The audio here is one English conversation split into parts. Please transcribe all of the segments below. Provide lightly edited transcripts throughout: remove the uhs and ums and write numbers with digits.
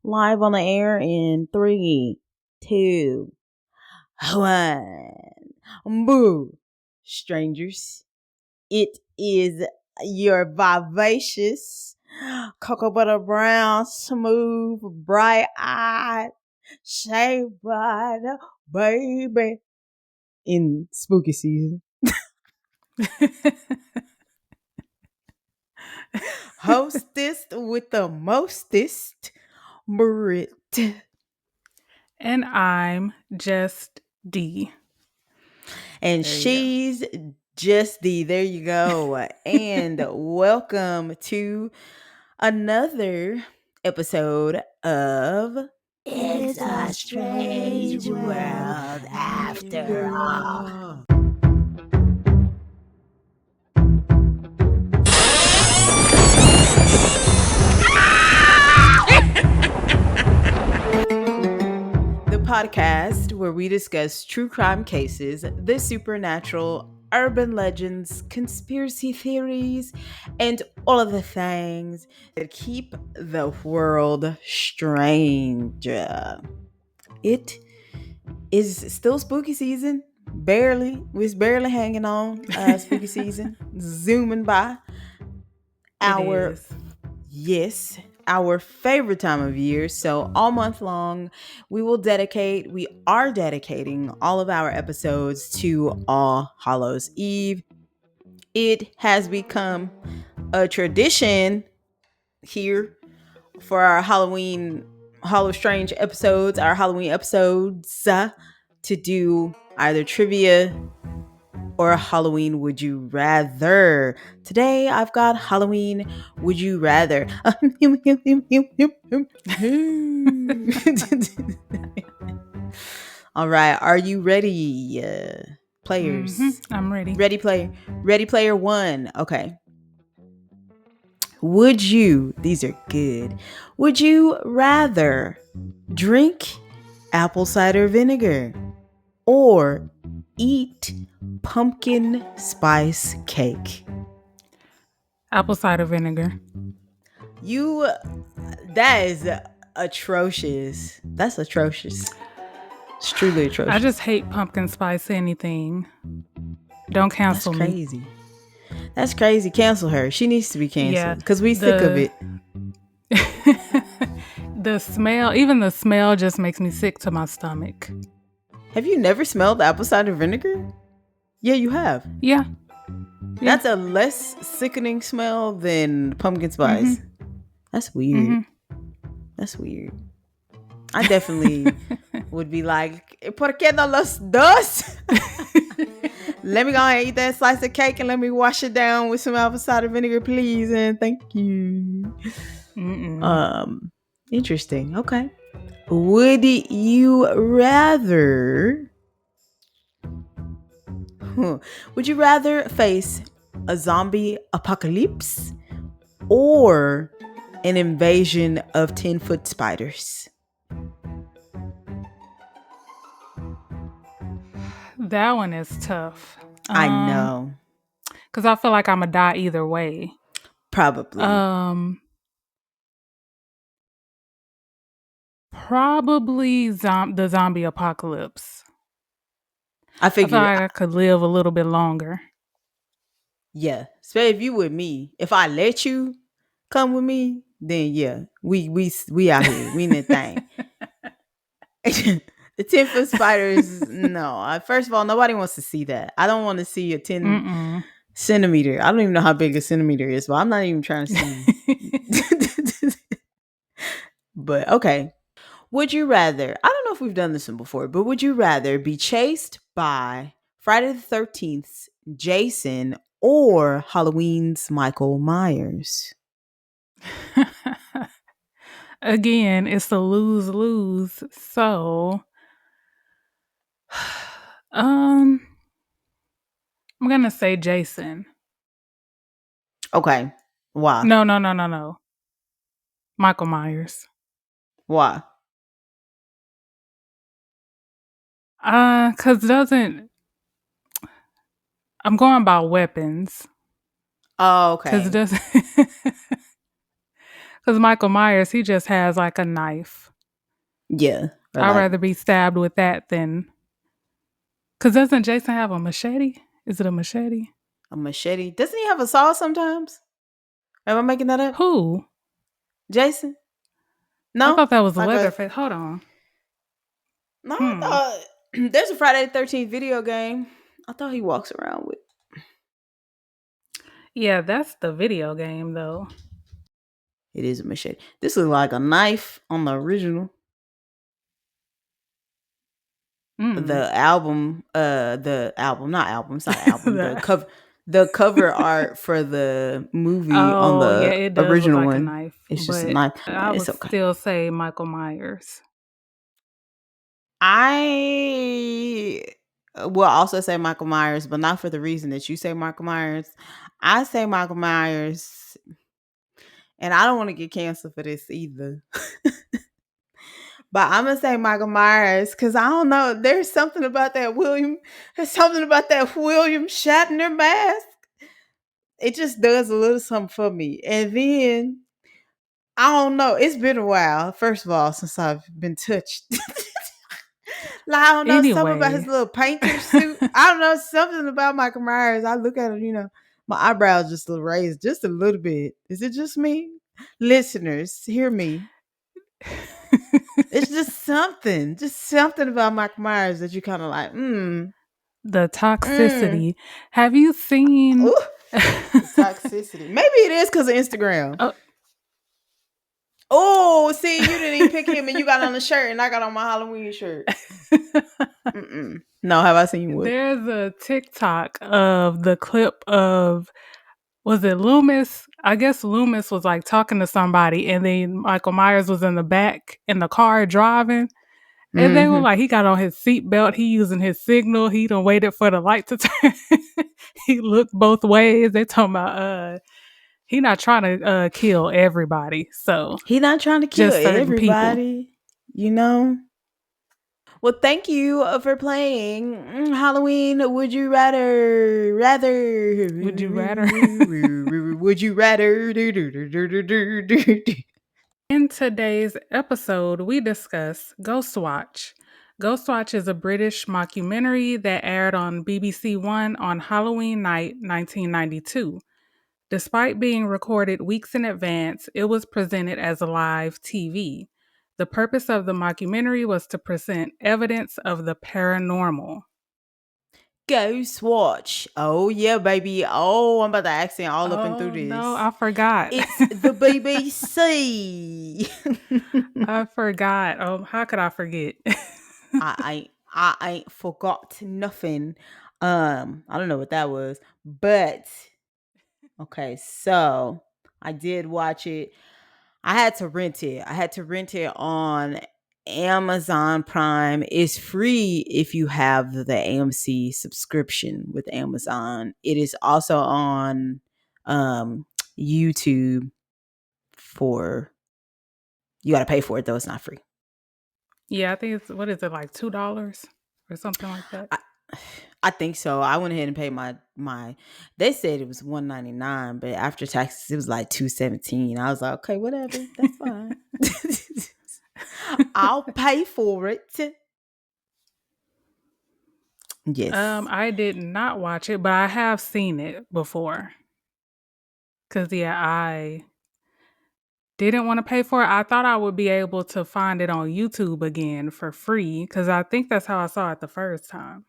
live on the air in 3, 2, 1. Boo, strangers. It is your vivacious, cocoa butter brown, smooth, bright-eyed, shea-eyed baby in spooky season. Hostess with the mostest, Brit. And I'm just D. And she's just D. There you go. And welcome to another episode of It's a Strange World After All. The podcast where we discuss true crime cases, the supernatural, urban legends, conspiracy theories, and all of the things that keep the world strange. It is still spooky season. We're barely hanging on. Spooky season, zooming by. Yes, our favorite time of year. So all month long, we are dedicating all of our episodes to All Hallows Eve. It has become a tradition here for our Hallow Strange episodes, our Halloween episodes, to do either trivia or a Halloween Would You Rather. Today I've got Halloween Would You Rather. All right, are you ready, players? I'm ready. Ready player one. Okay. These are good. Would you rather drink apple cider vinegar or eat pumpkin spice cake? Apple cider vinegar. That is atrocious. That's atrocious. It's truly atrocious. I just hate pumpkin spice anything. Don't cancel me. That's crazy. That's crazy. Cancel her. She needs to be canceled because we sick of it. The smell just makes me sick to my stomach. Have you never smelled apple cider vinegar? Yeah, you have. Yeah. That's a less sickening smell than pumpkin spice. Mm-hmm. That's weird. Mm-hmm. That's weird. I definitely would be like, ¿por qué no los dos? Let me go and eat that slice of cake and let me wash it down with some apple cider vinegar, please, and thank you. Interesting. Okay. Would you rather face a zombie apocalypse or an invasion of 10-foot spiders? That one is tough. I know. Because I feel like I'm going to die either way. Probably. Probably the zombie apocalypse. I feel like I could live a little bit longer. Yeah. Especially if you with me. If I let you come with me, then yeah. We out here. We in that thing. The 10-foot spiders, no. First of all, nobody wants to see that. I don't want to see a 10 centimeter. I don't even know how big a centimeter is, but I'm not even trying to see. But okay. Would you rather, I don't know if we've done this one before, but would you rather be chased by Friday the 13th's Jason or Halloween's Michael Myers? Again, it's a lose-lose. So, I'm going to say Jason. Okay. Why? No. Michael Myers. Why? Because I'm going by weapons. Oh, okay. Because Because Michael Myers, he just has like a knife. Yeah. Or I'd like rather be stabbed with that than. Because doesn't Jason have a machete? Is it a machete? a machete. Doesn't he have a saw sometimes? Am I making that up? Who? Jason? I No? thought that was a Like a Leatherface. Hold on. no, I Hmm. thought there's a Friday the 13th video game. I thought he walks around with. Yeah, that's the video game though. It is a machete. This looks like a knife on the original. Mm. The album, not album, it's not an album. The cover art for the movie on Oh, yeah, the it does look original like a one. knife, It's just a but knife. I It's would okay. still say Michael Myers. I will also say Michael Myers, but not for the reason that you say Michael Myers. I say Michael Myers, and I don't want to get canceled for this either. But I'm gonna say Michael Myers because I don't know. There's something about that William. There's something about that William Shatner mask. It just does a little something for me. And then I don't know. It's been a while. First of all, since I've been touched. Like, I don't know, something about his Anyway, little painter suit. I don't know, something about Michael Myers. I look at him, my eyebrows just raised just a little bit. Is it just me? Listeners, hear me. It's just something about Michael Myers that you kind of like, the mm. toxicity. Have you seen? Ooh, the toxicity. Maybe it is because of Instagram. Oh. Oh, see, you didn't even pick him and you got on the shirt and I got on my Halloween shirt. No, have I seen what? There's a TikTok of the clip of, was it Loomis? I guess Loomis was like talking to somebody, and then Michael Myers was in the back in the car driving. And they were Mm-hmm. like, he got on his seatbelt, he using his signal, he done waited for the light to turn. He looked both ways. They talking about he not trying to kill everybody. So He not trying to kill just certain people. everybody, you know. Well, thank you for playing Halloween. Would you rather? Would you rather? Would you rather? In today's episode, we discuss Ghostwatch. Ghostwatch is a British mockumentary that aired on BBC One on Halloween night 1992. Despite being recorded weeks in advance, it was presented as live TV. The purpose of the mockumentary was to present evidence of the paranormal. Ghostwatch. Oh yeah, baby. Oh, I'm about to accent all up and through Oh no, this. I forgot. It's the BBC. I forgot. Oh, how could I forget? I ain't forgot nothing. I don't know what that was, but okay, so I did watch it. I had to rent it. I had to rent it on Amazon Prime. It's free if you have the AMC subscription with Amazon. It is also on YouTube for you got to pay for it though. It's not free. Yeah, I think it's, what is it, like $2 or something like that? I think so. I went ahead and paid my. They said it was $199, but after taxes, it was like $217. I was like, okay, whatever, that's fine. I'll pay for it. Yes. I did not watch it, but I have seen it before. Cause yeah, I didn't want to pay for it. I thought I would be able to find it on YouTube again for free, because I think that's how I saw it the first time.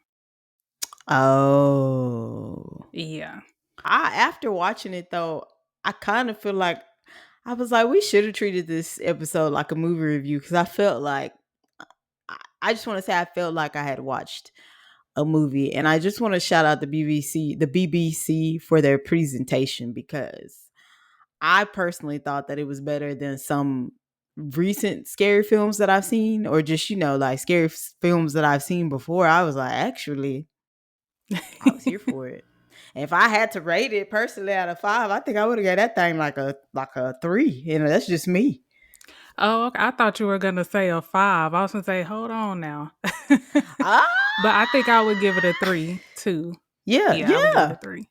Oh. Yeah. After watching it though, I kind of feel like I was like, we should have treated this episode like a movie review because I felt like I just want to say I felt like I had watched a movie, and I just want to shout out the BBC for their presentation because I personally thought that it was better than some recent scary films that I've seen, or just like scary films that I've seen before. I was like, actually, I was here for it. And if I had to rate it personally out of 5, I think I would have gave that thing like a 3. That's just me. Oh, okay. I thought you were gonna say a 5. I was gonna say, hold on now. Ah, But I think I would give it a 3 too. yeah, Yeah, I would give it a yeah, 3.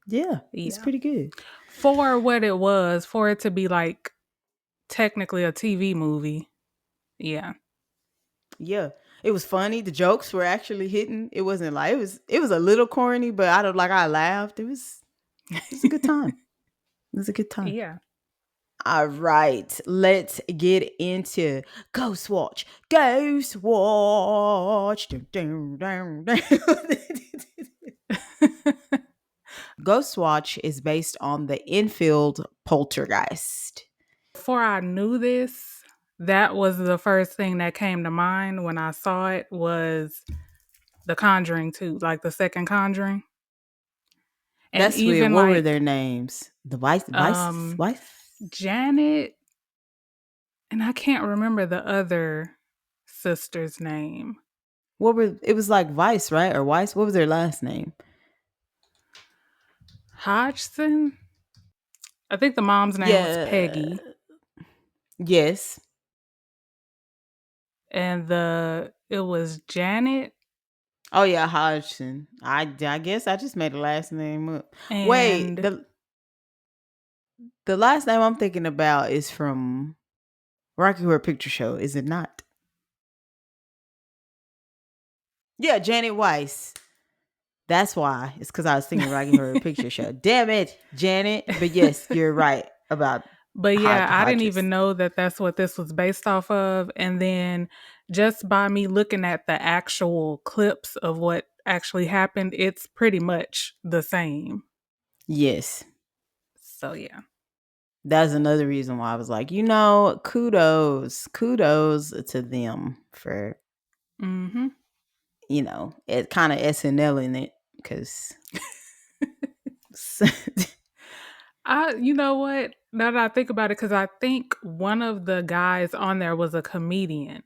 yeah. It's Yeah. pretty good. For what it was, for it to be like technically a TV movie. Yeah. Yeah. It was funny. The jokes were actually hitting. It wasn't like it was a little corny, but I don't like I laughed. It was a good time. It was a good time. Yeah. All right, let's get into Ghostwatch. Ghostwatch. Dun, dun, dun, dun. Ghostwatch is based on the Enfield poltergeist. Before I knew this, that was the first thing that came to mind when I saw it was The Conjuring 2, like the second Conjuring. And That's weird. even What were their like names? The Vice wife? Janet, and I can't remember the other sister's name. It was like Vice, right? Or Weiss? What was their last name? Hodgson? I think the mom's name was Yeah. Peggy. Yes. And it was Janet. Oh yeah, Hodgson. I guess I just made the last name up. Wait, And the last name I'm thinking about is from Rocky Horror Picture Show, is it not? Yeah, Janet Weiss. That's why. It's because I was thinking Rocky Horror Picture Show. Damn it, Janet. But yes, you're right about but yeah, I didn't Hodges. even know that that's what this was based off of. And then just by me looking at the actual clips of what actually happened, it's pretty much the same. Yes. So yeah. That's another reason why I was like, kudos to them for, Mm-hmm. it kind of SNL in it because You know what? Now that I think about it, because I think one of the guys on there was a comedian.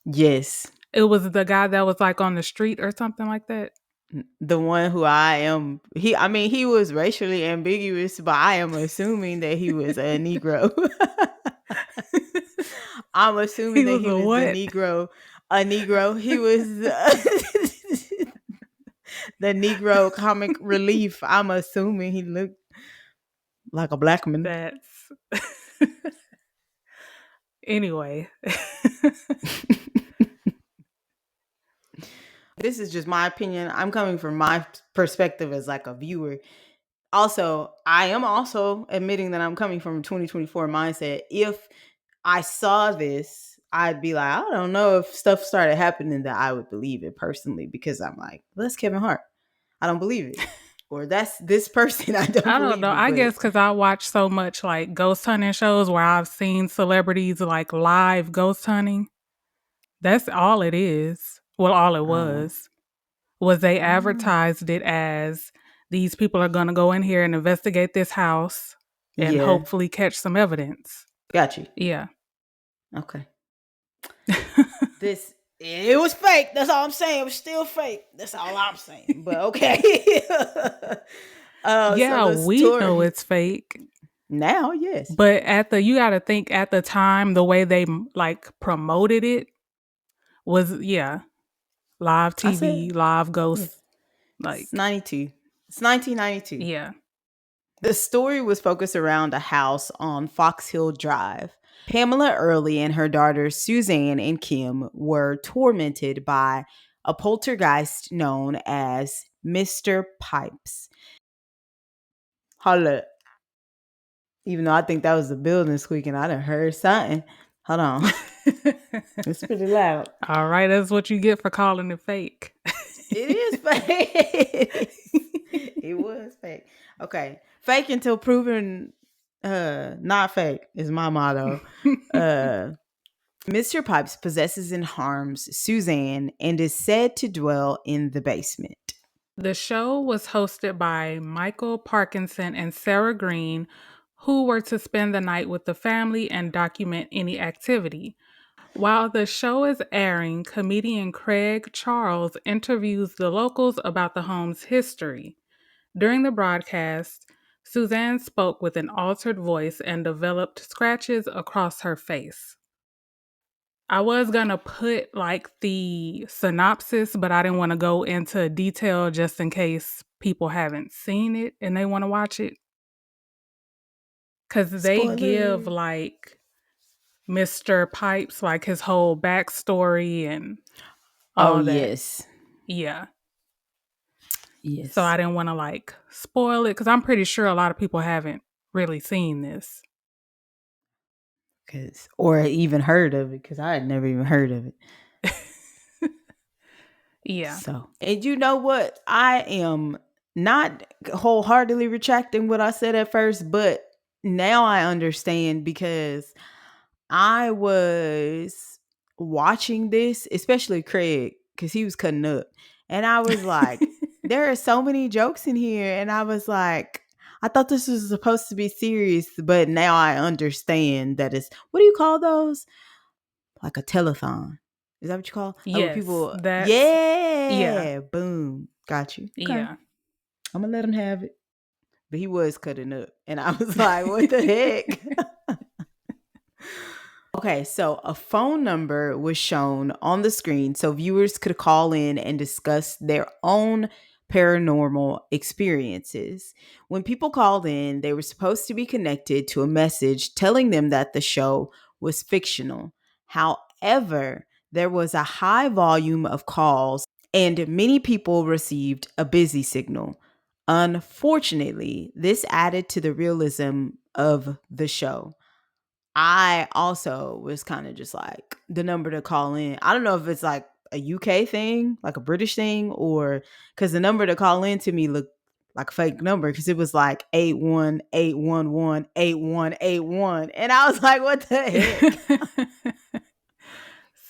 yes, It was the guy that was like on the street or something like that. the one who I am. He was racially ambiguous, but I am assuming that he was a Negro. I'm assuming He that was he a was the what? Negro. A Negro. He was the Negro comic relief. I'm assuming he looked like a black man. That's anyway. This is just my opinion. I'm coming from my perspective as like a viewer. Also, I am also admitting that I'm coming from a 2024 mindset. If I saw this, I'd be like, I don't know if stuff started happening that I would believe it personally, because I'm like, well, that's Kevin Hart. I don't believe it. Or that's this person. I don't I don't believe know. it. I But guess because I watch so much like ghost hunting shows where I've seen celebrities like live ghost hunting. That's all it is. Well, all it uh, was they uh, advertised it as these people are going to go in here and investigate this house and yeah, hopefully catch some evidence. got you. Yeah. Okay. It was fake. That's all I'm saying. It was still fake. That's all I'm saying. But okay. So Yeah, the we know story it's fake. now, yes. But you got to think at the time, the way they like promoted it was, yeah, live I said, TV, live yeah. ghosts. It's Like, 92. It's 1992. yeah. The story was focused around a house on Fox Hill Drive. Pamela Early and her daughters Suzanne and Kim were tormented by a poltergeist known as Mr. Pipes. Hold up. Even though I think that was the building squeaking, I done heard something. Hold on. It's pretty loud. All right, that's what you get for calling it fake. It is fake. It was fake. Okay. Fake until proven not fake is my motto. Mr. Pipes possesses and harms Suzanne and is said to dwell in the basement. The show was hosted by Michael Parkinson and Sarah Green, who were to spend the night with the family and document any activity. While the show is airing, comedian Craig Charles interviews the locals about the home's history. During the broadcast, Suzanne spoke with an altered voice and developed scratches across her face. I was gonna put like the synopsis, but I didn't want to go into detail just in case people haven't seen it and they want to watch it. Because they give Spoiler. like Mr. Pipes, like his whole backstory and Oh, all that. yes. Yeah. So Yes. I didn't want to like spoil it because I'm pretty sure a lot of people haven't really seen this. Or even heard of it, because I had never even heard of it. Yeah. So, and you know what? I am not wholeheartedly retracting what I said at first, but now I understand because I was watching this, especially Craig, because he was cutting up. And I was like, there are so many jokes in here. And I was like, I thought this was supposed to be serious, but now I understand that it's, what do you call those? Like a telethon. Is that what you call? Like when Yes, people, yeah, yeah, boom, got you. Okay, yeah. I'm gonna let him have it. But he was cutting up, and I was like, what the heck? Okay, so a phone number was shown on the screen so viewers could call in and discuss their own paranormal experiences. When people called in, they were supposed to be connected to a message telling them that the show was fictional. However, there was a high volume of calls and many people received a busy signal. Unfortunately, this added to the realism of the show. I also was kind of just like the number to call in. I don't know if it's like a UK thing, like a British thing, or because the number to call in to me looked like a fake number because it was like 81818181, and I was like, what the heck?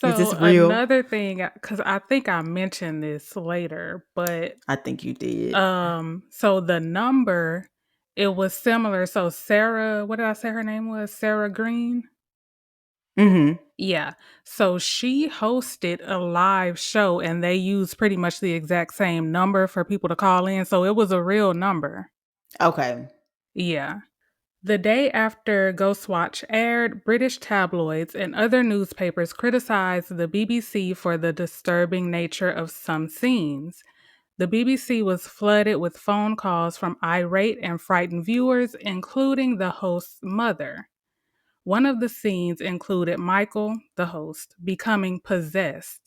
Is this So real? another thing, because I think I mentioned this later, but I think you did. so the number, it was similar. So Sarah, what did I say her name was? Sarah Green. Mm-hmm. Yeah. So she hosted a live show and they used pretty much the exact same number for people to call in. So it was a real number. Okay. Yeah. The day after Ghostwatch aired, British tabloids and other newspapers criticized the BBC for the disturbing nature of some scenes. The BBC was flooded with phone calls from irate and frightened viewers, including the host's mother. One of the scenes included Michael, the host, becoming possessed.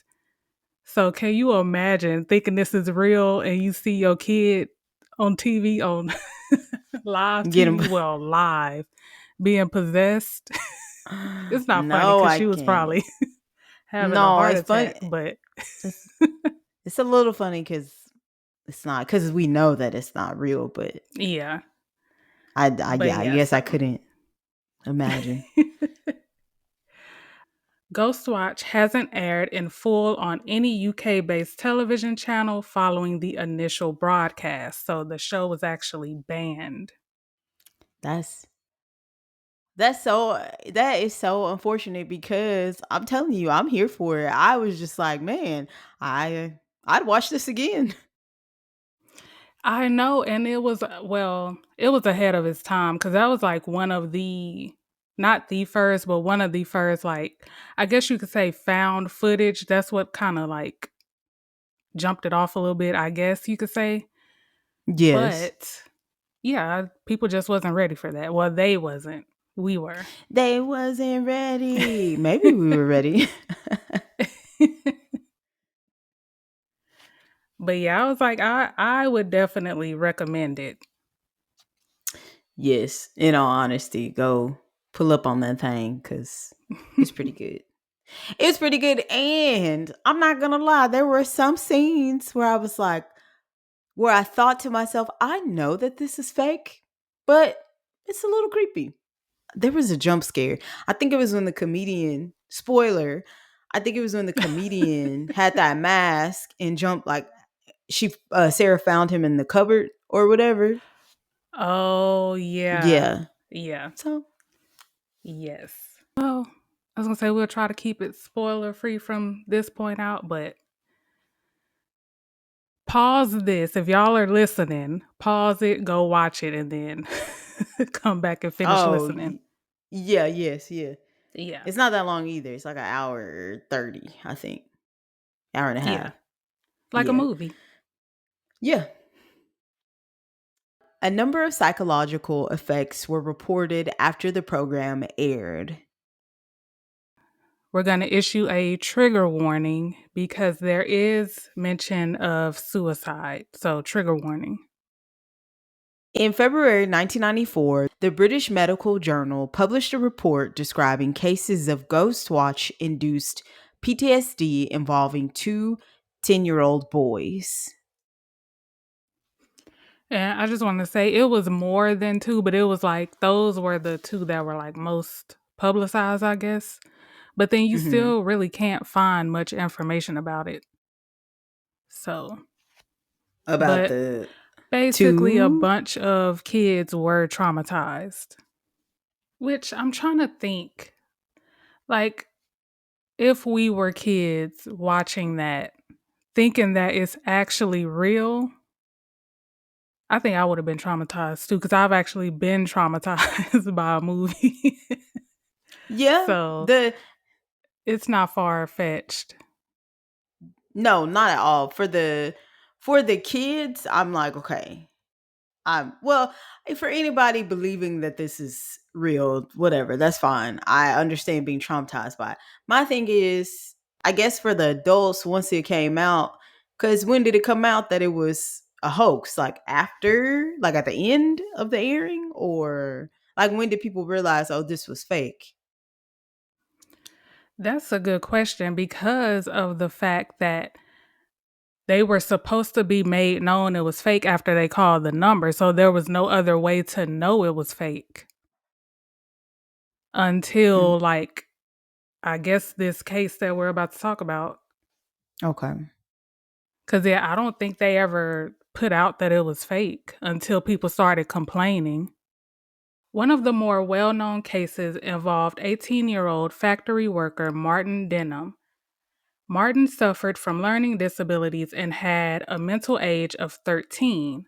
So, can you imagine thinking this is real and you see your kid on TV, on live Get him. TV? Well, live, being possessed. It's not funny No, because I she was can't. probably having a No, heart it's funny. attack, but It's, it's a little funny because it's not, because we know that it's not real, but yeah. yeah, But I yeah, guess I so couldn't imagine. Ghostwatch hasn't aired in full on any UK based television channel following the initial broadcast, so the show was actually banned. That's that is so unfortunate because I'm telling you, I'm here for it. I was just like, man, I'd watch this again. I know, and it was well, it was ahead of its time because that was like one of the not the first, but one of the first, like I guess you could say found footage. That's what kind of like jumped it off a little bit, I guess you could say. Yes. But yeah, people just wasn't ready for that. Well, they wasn't. We were. They wasn't ready. Maybe we were ready. But yeah, I was like, I would definitely recommend it. Yes, in all honesty, go pull up on that thing because it's pretty good. It's pretty good. And I'm not gonna lie, there were some scenes where I was like, where I thought to myself, I know that this is fake, but it's a little creepy. There was a jump scare. I think it was when the comedian, spoiler, I think it was when the comedian had that mask and jumped, like Sarah found him in the cupboard or whatever. Oh yeah. Yeah. Yeah. So Yes. Well, I was gonna say we'll try to keep it spoiler free from this point out, but pause this. If y'all are listening, pause it, go watch it, and then come back and finish oh listening. yeah, yes, yeah. Yeah. It's not that long either. It's like an hour 30, I think. Hour and a Yeah. half. Like a Yeah. movie. Yeah. A number of psychological effects were reported after the program aired. we're going to issue a trigger warning because there is mention of suicide. So, trigger warning. In February 1994, the British Medical Journal published a report describing cases of Ghostwatch induced PTSD involving two 10-year-old boys. And I just want to say it was more than two, but it was like those were the two that were like most publicized, I guess. But then you Mhm. still really can't find much information about it. So, About but the basically, a two. bunch of kids were traumatized, which I'm trying to think like if we were kids watching that, thinking that it's actually real, I think I would have been traumatized too because I've actually been traumatized by a movie. Yeah, So the it's not far fetched. no, not at all. For the kids, I'm like, okay. Well, for anybody believing that this is real, whatever, that's fine. I understand being traumatized by it. My thing is, I guess for the adults, once it came out, because when did it come out that it was a hoax? Like after, like at the end of the airing, or like when did people realize, oh, this was fake? That's a good question because of the fact that they were supposed to be made known it was fake after they called the number. So there was no other way to know it was fake Mm, until, like, I guess this case that we're about to talk about. okay. Because, yeah, I don't think they ever put out that it was fake until people started complaining. One of the more well known cases involved 18-year-old factory worker Martin Denham. Martin suffered from learning disabilities and had a mental age of 13.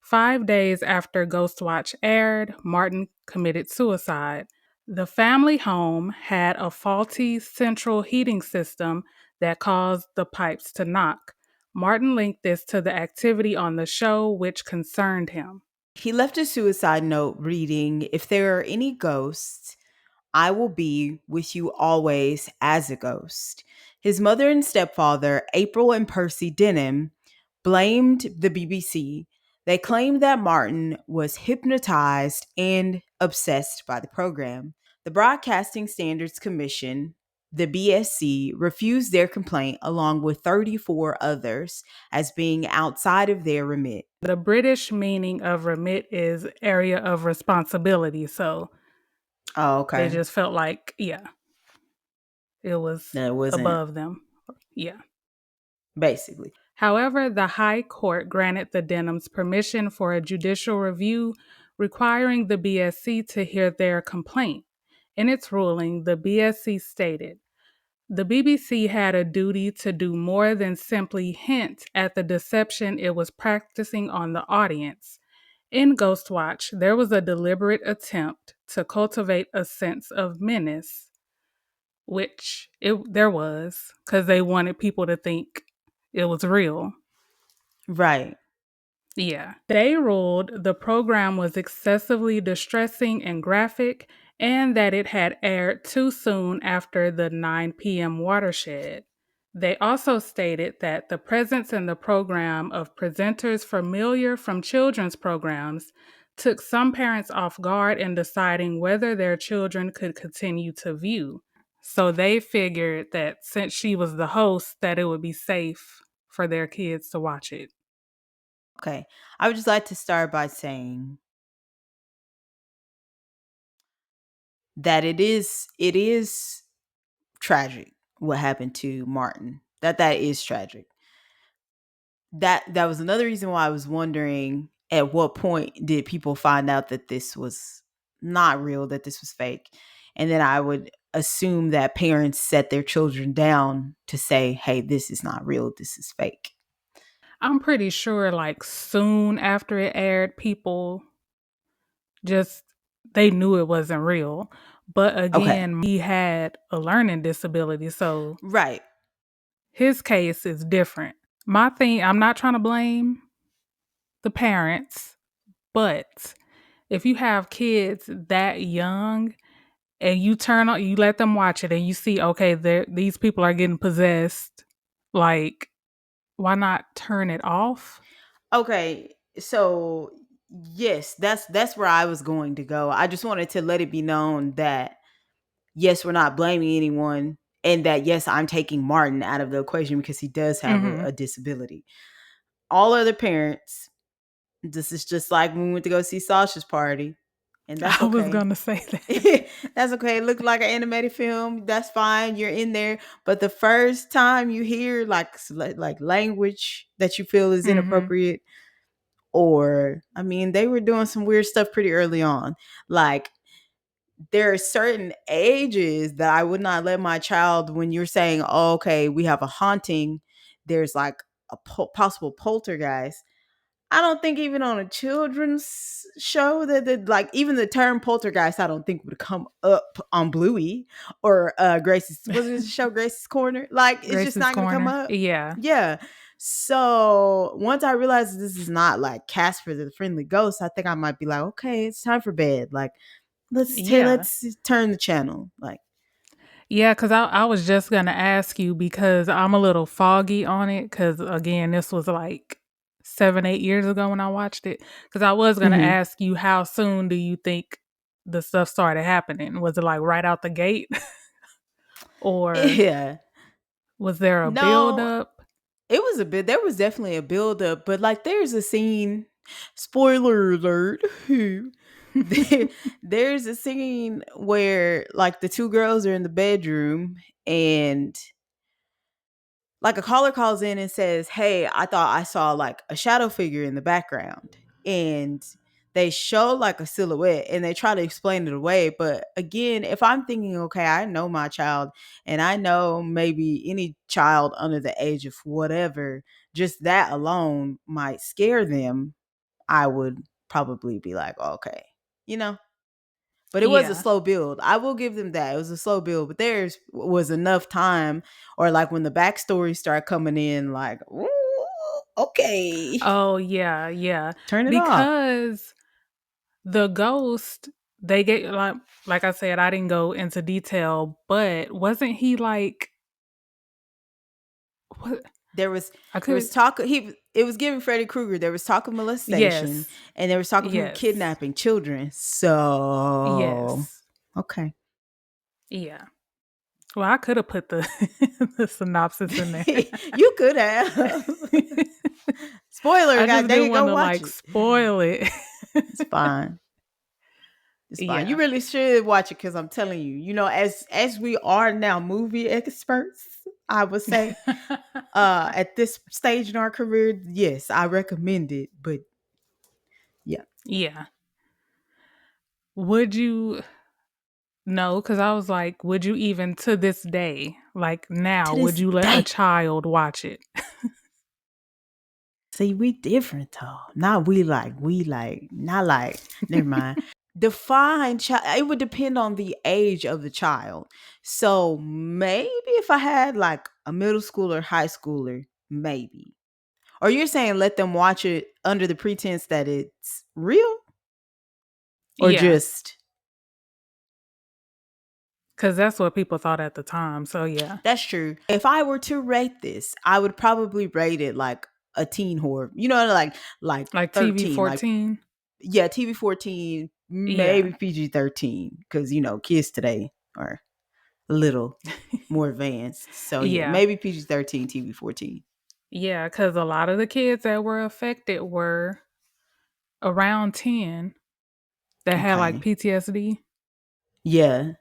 5 days after Ghostwatch aired, Martin committed suicide. The family home had a faulty central heating system that caused the pipes to knock. Martin linked this to the activity on the show, which concerned him. He left a suicide note reading, if there are any ghosts, I will be with you always as a ghost. His mother and stepfather, April and Percy Denham, blamed the BBC. They claimed that Martin was hypnotized and obsessed by the program. The Broadcasting Standards Commission, the BSC, refused their complaint along with 34 others as being outside of their remit. The British meaning of remit is area of responsibility. So Oh, they okay. just felt like, yeah, it was That wasn't above them. Yeah. basically. However, the High Court granted the Denhams permission for a judicial review, requiring the BSC to hear their complaint. In its ruling, the BSC stated the BBC had a duty to do more than simply hint at the deception it was practicing on the audience. In Ghostwatch, there was a deliberate attempt to cultivate a sense of menace, which there was, because they wanted people to think it was real. Right. Yeah. They ruled the program was excessively distressing and graphic, and that it had aired too soon after the 9 p.m. watershed. They also stated that the presence in the program of presenters familiar from children's programs took some parents off guard in deciding whether their children could continue to view. So they figured that since she was the host, that it would be safe for their kids to watch it. Okay. I would just like to start by saying that it is tragic what happened to Martin. That is tragic. That was another reason why I was wondering at what point did people find out that this was not real, that this was fake. And then I would assume that parents set their children down to say, "Hey, this is not real. This is fake." I'm pretty sure like soon after it aired, people just they knew it wasn't real. But Okay. again, he had a learning disability, so Right. his case is different. My thing, I'm not trying to blame the parents, but if you have kids that young and you let them watch it, and you see, okay, these people are getting possessed. Like, why not turn it off? Okay, so yes, that's where I was going to go. I just wanted to let it be known that yes, we're not blaming anyone, and that yes, I'm taking Martin out of the equation because he does have Mm-hmm. a disability. All other parents, this is just like when we went to go see Sasha's party, and that's I was okay. gonna say that. That's okay. It looked like an animated film. That's fine. You're in there. But the first time you hear like language that you feel is Mm-hmm. inappropriate, or I mean, they were doing some weird stuff pretty early on. Like there are certain ages that I would not let my child, when you're saying, oh, okay, we have a haunting, there's like a possible poltergeist. I don't think even on a children's show that like even the term poltergeist, I don't think would come up on Bluey or Grace's, was it the show Grace's Corner? Like it's just Grace's not gonna come corner. up. Yeah. Yeah. So once I realized this is not like Casper the Friendly Ghost, I think I might be like, okay, it's time for bed. Like Yeah. let's turn the channel. Like Yeah, because I was just gonna ask you because I'm a little foggy on it. Because again, this was like 7, 8 years ago when I watched it. Because I was gonna mhm. ask you, how soon do you think the stuff started happening? Was it like right out the gate, or Yeah. was there a build No, up? it was a bit, there was definitely a build up, but like there's a scene, spoiler alert, there, there's a scene where like the two girls are in the bedroom and like a caller calls in and says, "Hey, I thought I saw like a shadow figure in the background." And they show like a silhouette and they try to explain it away. But again, if I'm thinking, okay, I know my child and I know maybe any child under the age of whatever, just that alone might scare them, I would probably be like, okay, you know? But it was a Yeah. slow build. I will give them that. It was a slow build, but there's was enough time, or like when the backstory start coming in, like, ooh, okay, Oh yeah, yeah. turn it off. Because the ghost, they get like I said, I didn't go into detail, but wasn't he like what There was I there was could talk. He it was giving Freddy Krueger. There was talk of molestation, yes. and there was talk of him Yes. kidnapping children. So Yes. okay, Yeah. Well, I could have put the the synopsis in there. you could have. Spoiler, I god just dang didn't it, go want to watch like it. spoil it. It's fine. It's fine. You Yeah. really should watch it because I'm telling you, as we are now movie experts, I would say, at this stage in our career, yes, I recommend it. But yeah, Yeah. Would you No, because I was like, would you even to this day, like now, to would this you let a day, child watch it? see, we different though. Not not like. Never mind. Define child. It would depend on the age of the child. So maybe if I had like a middle schooler, high schooler, maybe. Or you're saying let them watch it under the pretense that it's real? Or Yeah, just because that's what people thought at the time. So yeah, that's true. If I were to rate this, I would probably rate it like a teen horror. Like like TV 13, like 14. yeah, TV 14, Yeah, maybe PG 13 cuz kids today are a little more advanced. So yeah, yeah, maybe PG 13, TV 14. yeah. Because a lot of the kids that were affected were around 10 that had like Okay. PTSD. Yeah.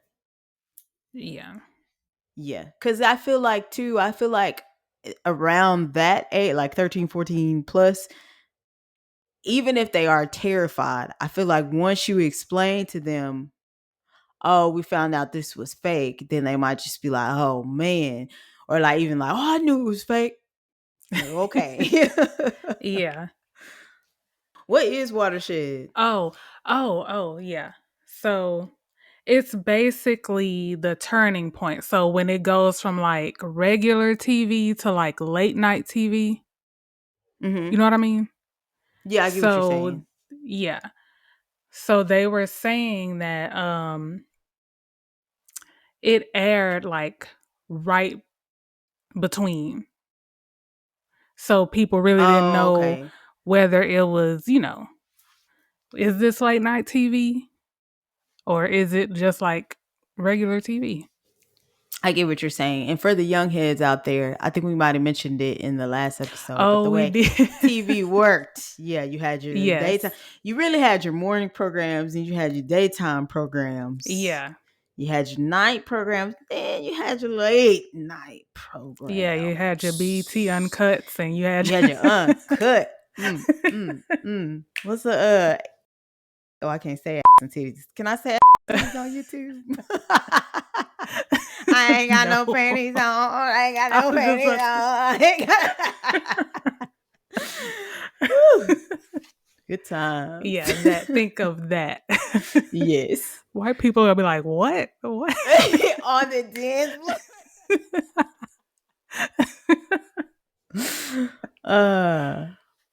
Yeah, Yeah. Cuz I feel like around that age, like 13, 14 plus, even if they are terrified, I feel like once you explain to them, oh, we found out this was fake, then they might just be like, oh man. Or like even like, oh, I knew it was fake. Like, okay. yeah. What is watershed? Oh, oh, yeah. So it's basically the turning point. So when it goes from like regular TV to like late night TV, you Mm-hmm. know what I mean? Yeah, I get what you're So saying. yeah. So they were saying that it aired like right between. So people really didn't Oh, know okay. whether it was, is this late night TV or is it just like regular TV? I get what you're saying. And for the young heads out there, I think we might have mentioned it in the last episode, but Oh, the we way did. TV worked, yeah, you had your daytime. Yes. You really had your morning programs and you had your daytime programs. Yeah. You had your night programs, then you had your late night Yeah, you had your BT programs. uncuts and you had You had your uncut. What's the oh, I can't say ass and titties. Can I say ass and titties on YouTube? I ain't got no. no panties on. I ain't got I no was just panties about on. to I ain't got... Whew. Good times. Yeah, that think of that. Yes. White people will be like, what? What? On the dance floor. Oh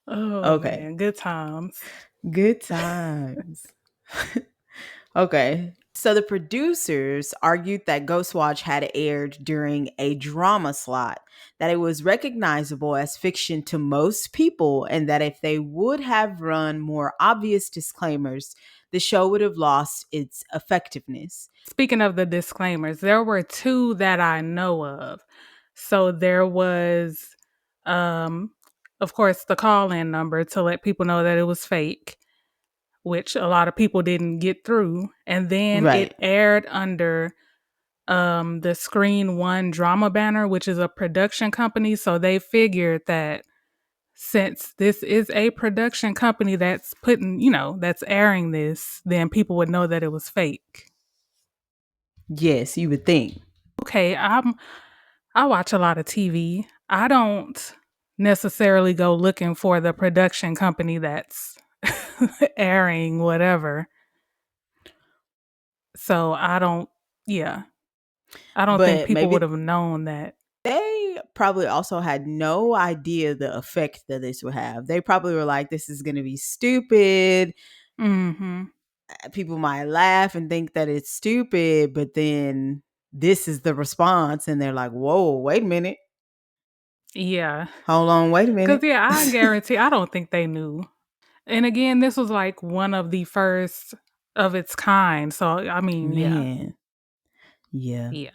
Okay. man, good times. Good times. Okay. So the producers argued that Ghostwatch had aired during a drama slot, that it was recognizable as fiction to most people, and that if they would have run more obvious disclaimers, the show would have lost its effectiveness. Speaking of the disclaimers, there were two that I know of. So there was um of course the call-in number to let people know that it was fake, which a lot of people didn't get through. And then Right. it aired under the Screen One drama banner, which is a production company. So they figured that since this is a production company that's that's airing this, then people would know that it was fake. Yes, you would think. Okay, I watch a lot of TV. I don't necessarily go looking for the production company that's airing whatever. So yeah, I don't think But people would maybe have known that. they probably also had no idea the effect that this would have. They probably were like, this is going to be stupid. Mm-hmm. People might laugh and think that it's stupid, but then this is the response. And they're like, whoa, wait a minute. Yeah. Hold on, wait a Because, minute. yeah, I guarantee, I don't think they knew. And again, this was like one of the first of its kind. So, I mean, yeah. Man. Yeah. Yeah.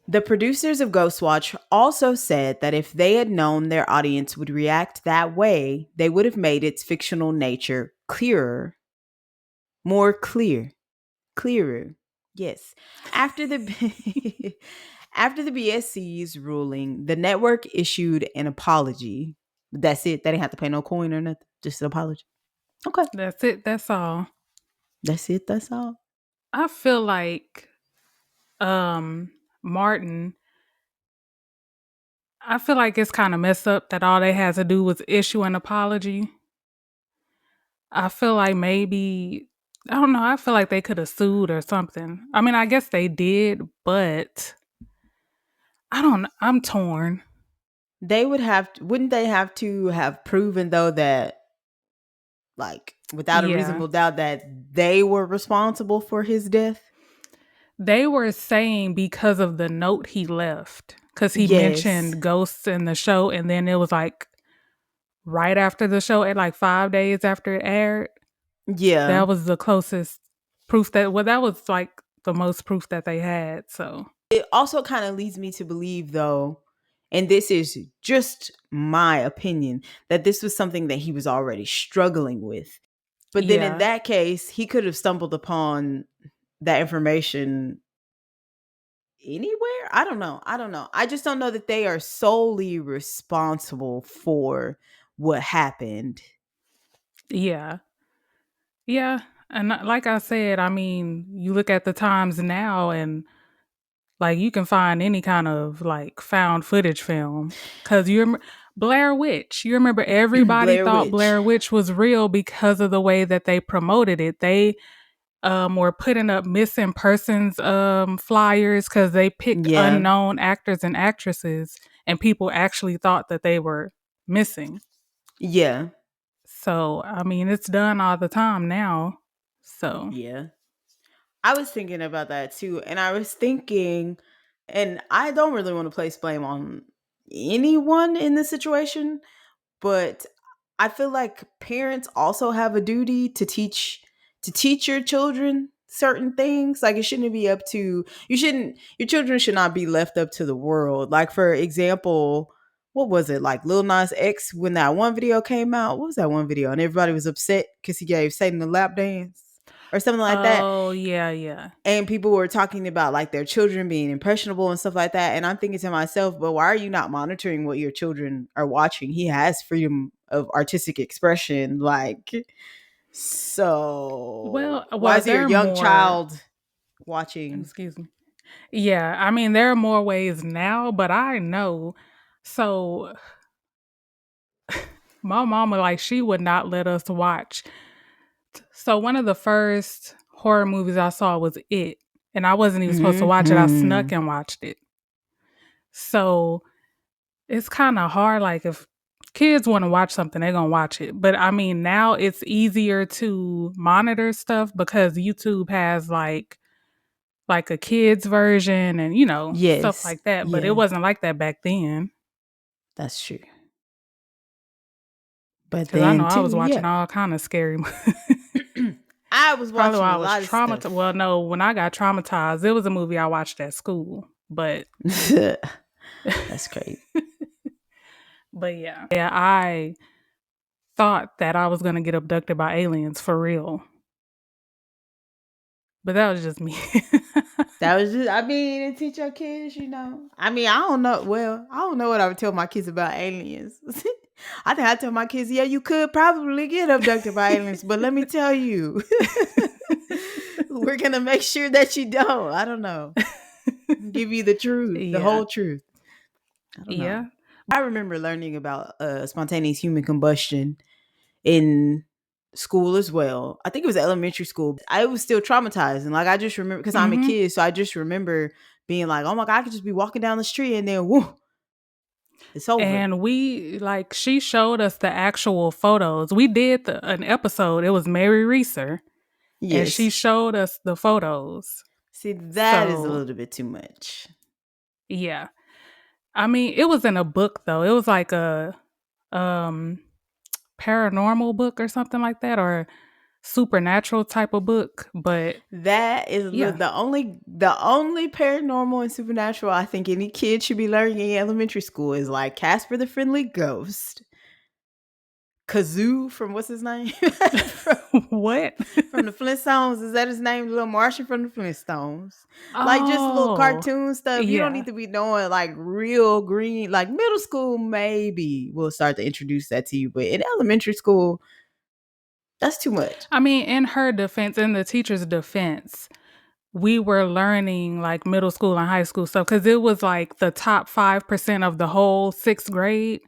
The producers of Ghostwatch also said that if they had known their audience would react that way, they would have made its fictional nature clearer, more clearer. Yes. After the after the BSC's ruling, the network issued an apology. That's it. They didn't have to pay no coin or nothing. Just an apology. Okay. That's it. That's all. That's it. That's all. I feel like Martin, I feel like it's kind of messed up that all they had to do was issue an apology. I feel like maybe I don't know, I feel like they could have sued or something. I mean, I guess they did, but I don't know. I'm torn. They would have wouldn't they have to have proven though that, like, without a Yeah. reasonable doubt, that they were responsible for his death? They were saying because of the note he left, because he Yes. mentioned ghosts in the show, and then it was like right after the show, at like 5 days after it aired. Yeah. That was the closest proof that was like the most proof that they had. So, It also kind of leads me to believe, though, and this is just my opinion, that this was something that he was already struggling with. But then in yeah. that case, he could have stumbled upon that information anywhere. I don't know. I don't know. I just don't know that they are solely responsible for what happened. Yeah. Yeah. And like I said, I mean, you look at the times now and like you can find any kind of like found footage film cuz Blair Witch. You remember everybody Blair thought Witch. Blair Witch was real because of the way that they promoted it. They were putting up missing persons flyers cuz they picked Yeah. unknown actors and actresses and people actually thought that they were missing. Yeah. So, I mean, it's done all the time now. So, Yeah. I was thinking about that too. And I was thinking, and I don't really want to place blame on anyone in this situation, but I feel like parents also have a duty to teach your children certain things. Like it shouldn't be up to you shouldn't your children should not be left up to the world. Like for example, what was it like Lil Nas X when that one video came out? What was that one video? And everybody was upset because he gave Satan a lap dance or something like that. Oh, yeah, yeah. And people were talking about like their children being impressionable and stuff like that. And I'm thinking to myself, but why are you not monitoring what your children are watching? He has freedom of artistic expression. Like, so why Well, is your there are young more. child watching? Excuse me. Yeah, I mean, there are more ways now, but I know. So my mama, like, she would not let us watch. So one of the first horror movies I saw was It, and I wasn't even supposed to watch it. I snuck Mm-hmm. and watched it. So it's kind of hard. Like if kids want to watch something, they're gonna watch it. But I mean, now it's easier to monitor stuff because YouTube has like a kids version and stuff Yes. like that. But it Yeah, wasn't like that back then that's true. But because I know then I too, was yeah. watching all kind of scary. I was Probably watching why a I was lot of traumatized. Well, stuff. no, when I got traumatized, it was a movie I watched at school. But That's crazy. but yeah, I thought that I was gonna get abducted by aliens for real, but that was just me. That was just, I mean, and teach your kids, you know. I mean, I don't know. Well, I don't know what I would tell my kids about aliens. I think I tell my kids, yeah, you could probably get abducted by aliens, but let me tell you, we're gonna make sure that you don't. I don't know. Give you the truth, the Yeah, whole truth. I don't know. yeah. I remember learning about spontaneous human combustion in school as well. I think it was elementary school. I was still traumatized. And like I just remember because I'm a hmm kid, so I just remember being like, oh my God, I could just be walking down the street and then whoo, it's over. And she showed us the actual photos. We did an episode. It was Mary Reeser, and she Yes. showed us the photos. See, that is a So little bit too much. yeah, I mean, it was in a book though. It was like a um paranormal book or something like that, or supernatural type of book. But That is yeah, the only paranormal and supernatural I think any kid should be learning in elementary school is like Casper the Friendly Ghost, Kazoo from what's his name? from, what? from the Flintstones. Is that his name? Little Martian from the Flintstones. Like just little Oh, cartoon stuff. You don't yeah. need to be knowing like real green. Like middle school, maybe we'll start to introduce that to you. But in elementary school, that's too much. I mean, in her defense, in the teacher's defense, we were learning like middle school and high school stuff because it was like the top 5% of the whole sixth grade.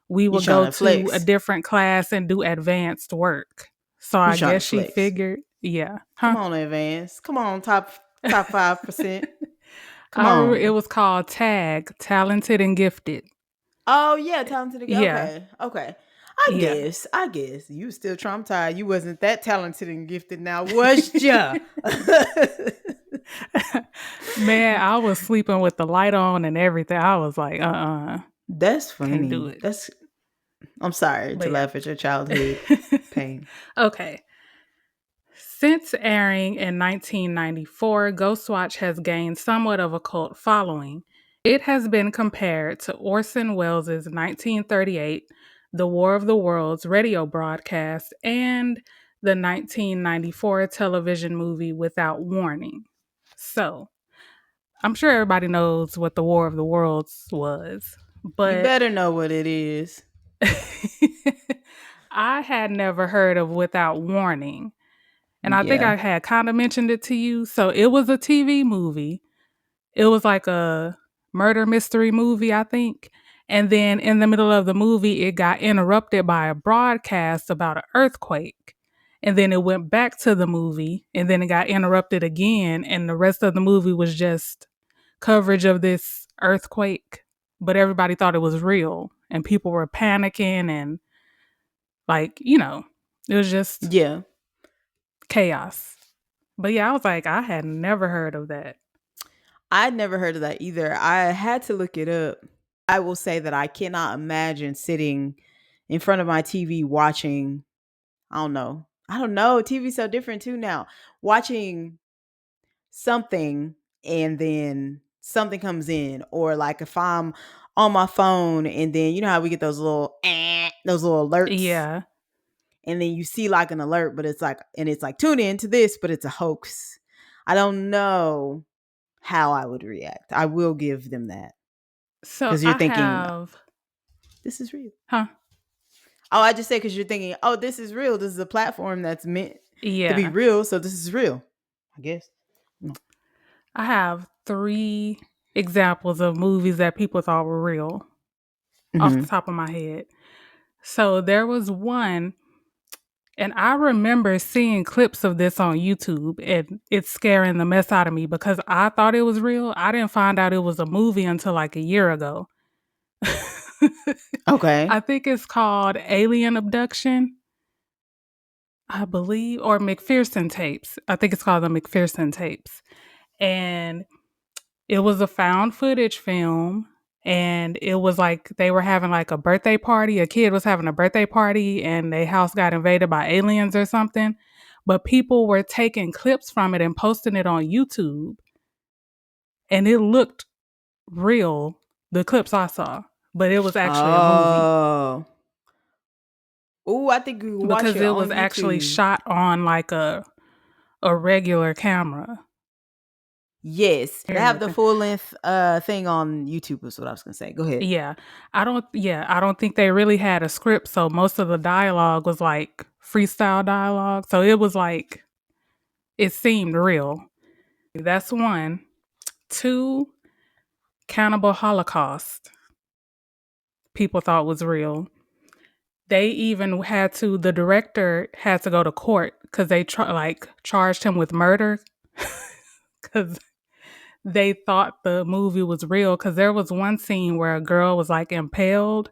We You would trying go to to a flex. different class and do advanced work. So You I trying to guess she flex. figured, yeah. Come Huh? on, advance. Come on, top 5%. Come I remember it on. was called Tag, Talented and Gifted. Oh yeah, talented. Yeah. Okay, okay. Yeah. I guess you still traumatized. You wasn't that talented and gifted. Now was ya? Man, I was sleeping with the light on and everything. I was like, That's can't do funny. it. That's. I'm sorry to But yeah. laugh at your childhood pain. Okay. Since airing in 1994, Ghostwatch has gained somewhat of a cult following. It has been compared to Orson Welles' 1938 The War of the Worlds radio broadcast and the 1994 television movie Without Warning. So, I'm sure everybody knows what the War of the Worlds was, You but better know what it is. I had never heard of Without Warning. And I think Yeah, I had kind of mentioned it to you. So it was a TV movie. It was like a murder mystery movie, I think. And then in the middle of the movie, it got interrupted by a broadcast about an earthquake. And then it went back to the movie, and then it got interrupted again. And the rest of the movie was just coverage of this earthquake. But everybody thought it was real, and people were panicking, and like, it was just yeah. chaos. But yeah, I was like, I had never heard of that. I'd never heard of that either. I had to look it up. I will say that I cannot imagine sitting in front of my TV watching, I don't know. I don't know. TV's so different too now. Watching something and then something comes in, or like if I'm on my phone and then you know how we get those little alerts, Yeah. and then you see like an alert, but it's like tune in to this, but it's a hoax. I don't know how I would react. I will give them that, So because you're I thinking have, this is real. huh? Oh, I just say because you're thinking, oh, this is real. This is a platform that's meant to be Yeah. real, so this is real. I guess. No. I have 3 examples of movies that people thought were real off the Mm-hmm. top of my head. So there was one, and I remember seeing clips of this on YouTube, and it's scaring the mess out of me because I thought it was real. I didn't find out it was a movie until like a year ago. Okay. I think it's called Alien Abduction, I believe, or McPherson tapes. I think it's called the McPherson tapes. And it was a found footage film, and it was like they were having like a birthday party. A kid was having a birthday party and their house got invaded by aliens or something. But people were taking clips from it and posting it on YouTube, and it looked real, the clips I saw, but it was actually a movie Oh. Oh, I think you can watch because it it on was actually YouTube. shot on like a regular camera. Yes, they Hear have the nothing. full length thing on YouTube. Is what I was gonna say. Go ahead. Yeah. I don't think they really had a script, so most of the dialogue was like freestyle dialogue. So it was like it seemed real. That's one. Two, Cannibal Holocaust. People thought was real. They even had to the director had to go to court cuz they charged him with murder cuz they thought the movie was real cuz there was one scene where a girl was like impaled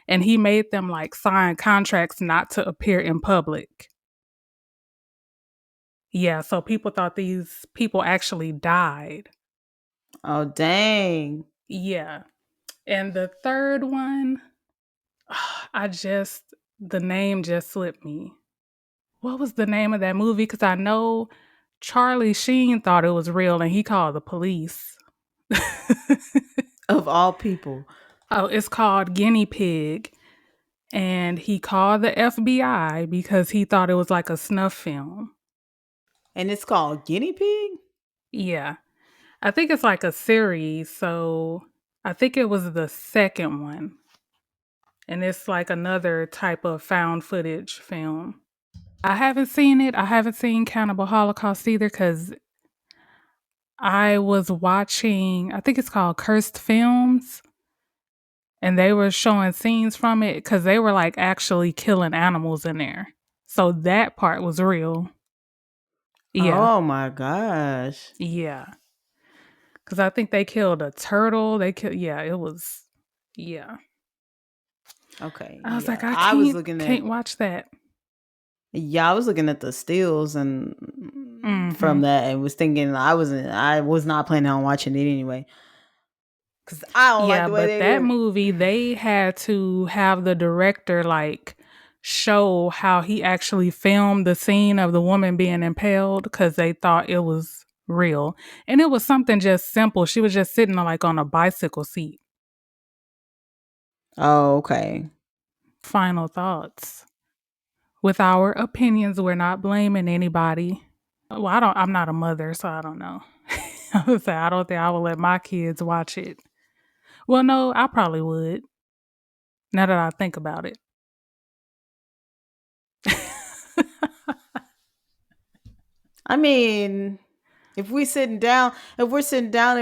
and he made them like sign contracts not to appear in public. Yeah, so people thought these people actually died. Oh, dang. Yeah. And the third one, I just the name just slipped me. What was the name of that movie? Because I know Charlie Sheen thought it was real and he called the police. Of all people, Oh, it's called Guinea Pig. And he called the FBI because he thought it was like a snuff film. and it's called Guinea Pig. Yeah. I think it's like a series, so I think it was the second one. And it's like another type of found footage film. I haven't seen it. I haven't seen Cannibal Holocaust either because I was watching, I think it's called Cursed Films, and they were showing scenes from it because they were like actually killing animals in there. So that part was real. Yeah. Oh my gosh. Yeah. Because I think they killed a turtle. Yeah, it was, yeah. Okay. I was like, Yeah, I I was looking at. can't watch that. Yeah, I was looking at the stills and Mm-hmm. from that, and was thinking I was not planning on watching it anyway, because I don't like Yeah, the way but they that look. movie, they had to have the director like show how he actually filmed the scene of the woman being impaled because they thought it was real. And it was something just simple. She was just sitting like on a bicycle seat. Oh, okay. Final thoughts. With our opinions, we're not blaming anybody. Well, I'm not a mother, so I don't know. I would say I don't think I would let my kids watch it. Well, no, I probably would. Now that I think about it. I mean, if we're sitting down and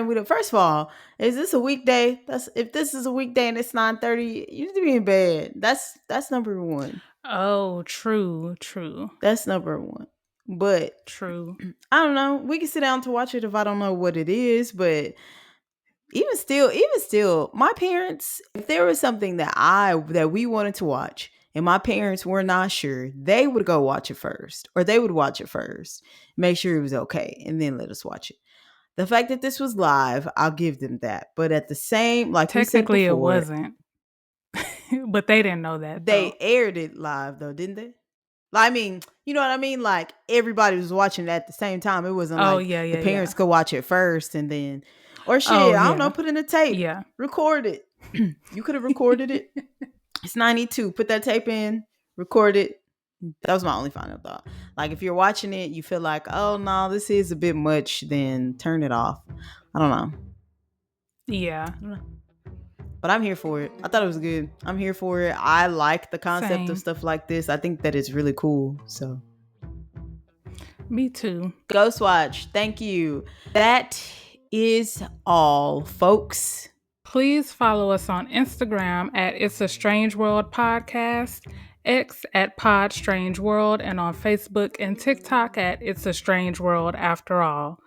we don't, first of all, is this a weekday? That's if this is a weekday and it's 9:30, you need to be in bed. That's number one. Oh, true, true, That's number one. But true. I don't know. We can sit down to watch it if I don't know what it is, but even still, my parents, if there was something that we wanted to watch and my parents were not sure, they would go watch it first, or they would watch it first, make sure it was okay, and then let us watch it. The fact that this was live, I'll give them that. But at the same, like we said Technically, it before, wasn't. But they didn't know that, they though. aired it live though, didn't they? I mean, you know what I mean? Like everybody was watching it at the same time. It wasn't Oh, like yeah, the yeah, yeah. parents could watch it first and then, or Oh, shit, I don't know, yeah. put in a tape, Yeah. record it. You could have recorded it. It's 92. Put that tape in, record it. That was my only final thought. Like if you're watching it, you feel like, oh no, this is a bit much, then turn it off. I don't know. Yeah. But I'm here for it. I thought it was good. I'm here for it. I like the concept of Same. stuff like this. I think that it's really cool. So, Me too. Ghostwatch, thank you. That is all, folks. Please follow us on Instagram at It's a Strange World Podcast, X at Podstrangeworld, and on Facebook and TikTok at It's a Strange World After All.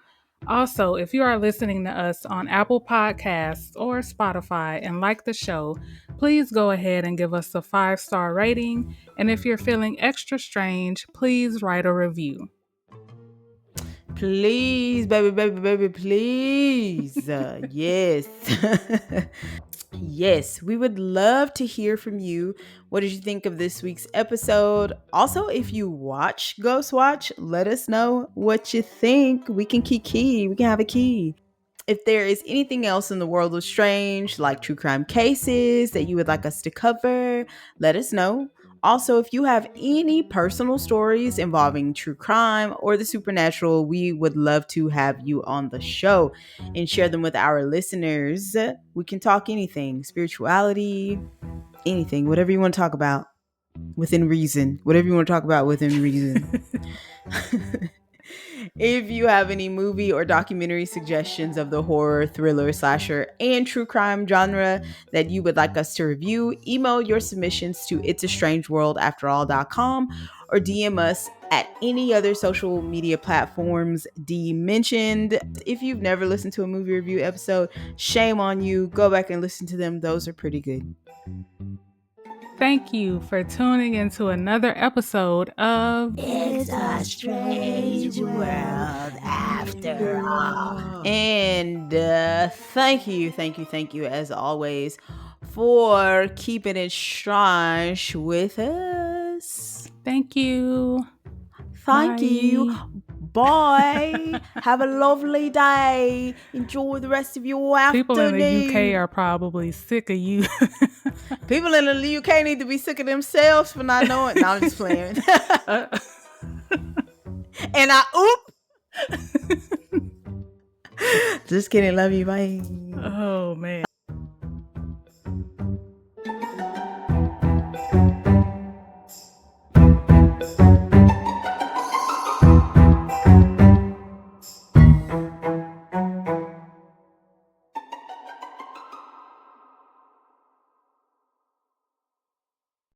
Also, if you are listening to us on Apple Podcasts or Spotify and like the show, please go ahead and give us a 5-star rating. And if you're feeling extra strange, please write a review. Please, baby, please. Yes. Yes, we would love to hear from you. What did you think of this week's episode? Also, if you watch Ghostwatch, let us know what you think. We can key. We can have a key. If there is anything else in the world of strange, like true crime cases that you would like us to cover, let us know. Also, if you have any personal stories involving true crime or the supernatural, we would love to have you on the show and share them with our listeners. We can talk anything, spirituality, anything, whatever you want to talk about within reason. Whatever you want to talk about within reason. If you have any movie or documentary suggestions of the horror, thriller, slasher, and true crime genre that you would like us to review, email your submissions to itsastrangeworldafterall.com or DM us at any other social media platforms D mentioned. If you've never listened to a movie review episode, shame on you. Go back and listen to them. Those are pretty good. Thank you for tuning into another episode of It's a Strange World After All. And thank you, as always, for keeping it strange with us. Thank you. Thank Bye. you. Bye. Have a lovely day. Enjoy the rest of your afternoon. People in the UK are probably sick of you. People in the UK need to be sick of themselves for not knowing. No, I'm just playing. And oop. Just kidding. Love you. Bye. Oh, man.